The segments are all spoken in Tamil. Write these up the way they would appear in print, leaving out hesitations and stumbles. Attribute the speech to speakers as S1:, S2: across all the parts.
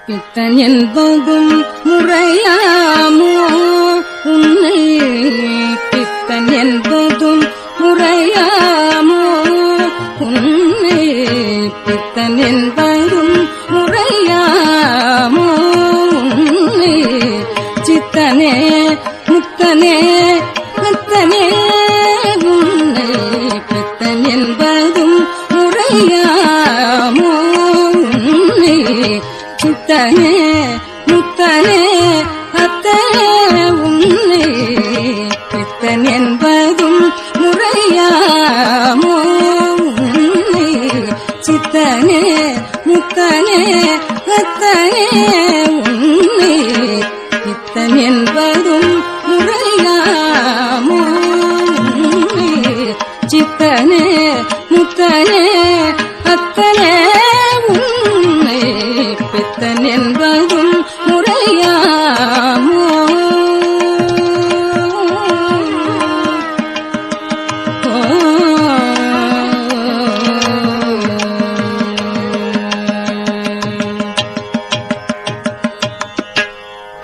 S1: பித்தன் என்பதும் முறையாமோ உன்னை பித்தன் என்பதும் முறையாமோ உன்னை பித்தன் என்பதும் முறையாமோ உன்னை சித்தனே முத்தனே முத்தனே உன்னை பித்தன் என்பதும் முறையாமோ உன்னை சித்தனே முத்தனே அத்தனே உன்னை பித்தன் என்பதும் முறையாமோ உன்னை சித்தனே முத்தனே அத்தனே உன்னை பித்தன் என்பதும் முறையாமோ உன்னை சித்தனே முத்தனே அத்தனே உன்னை பித்தன் என்பதும் முறையாமோ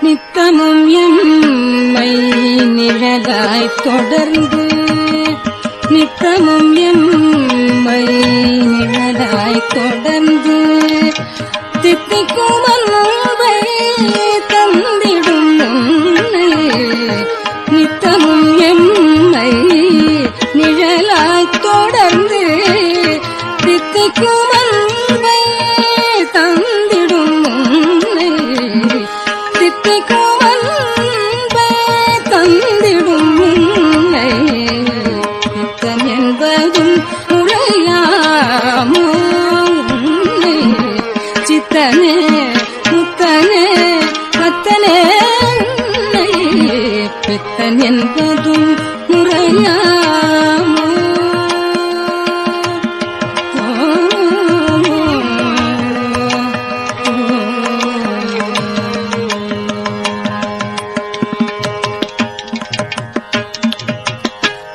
S1: நித்தமும் எம்மை நிழலாய் தொடர்ந்து நித்தமும் எம்மை நிழலாய் தொடர்ந்து தித்திக்கும் அன்பை தந்திடும் உன்னை நித்தமும் எம்மை நிழலாய் தொடர்ந்து தித்திக்கும் அன்பை தந்திடும் உன்னை தித்திக்கும் அன்பை தந்திடும் உன்னை பித்தன் என்பதும் முறையாமோ உன்னை சித்தனே முத்தனே அத்தனே உன்னை பித்தன் என்பதும் முறையாமோ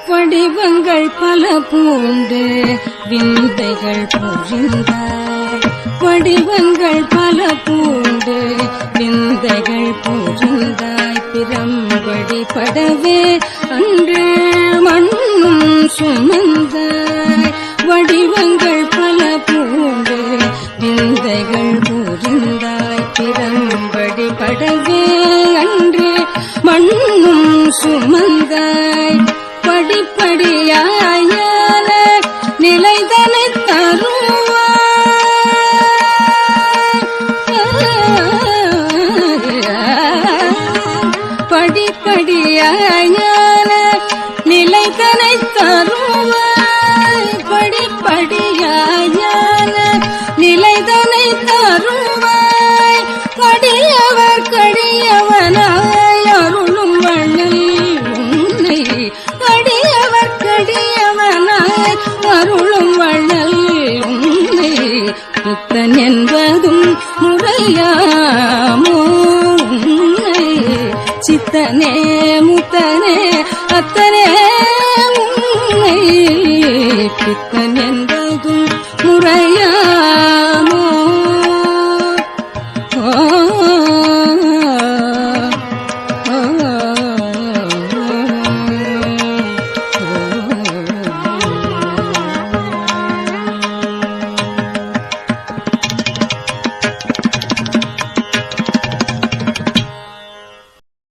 S1: வடிவங்கள் பல பூண்டு விந்தைகள் புரிந்தாய் வடிவங்கள் பல பூண்டு விந்தைகள் புரிந்தாய் பிரம்படி படவே அன்று மண்ணும் சுமந்தாய் வடிவங்கள் பல பூண்டு விந்தைகள் புரிந்தாய் பிரம்படி படவே அன்று மண்ணும் சுமந்தாய் படிப்படியாய நிலைதனை தருவாய் படிப்படியாய நிலைதனை தருவாய் படிப்படியாய நிலைதனை தருவாய் கடியவர் கடியவனாய் அருளும் வள்ளல் உன்னை கடியவர் கடியவனாய் அருளும் வள்ளல் உன்னை பித்தன் என்பதும் முறையாமோ உன்னை சித்தனே முத்தனே அத்தனே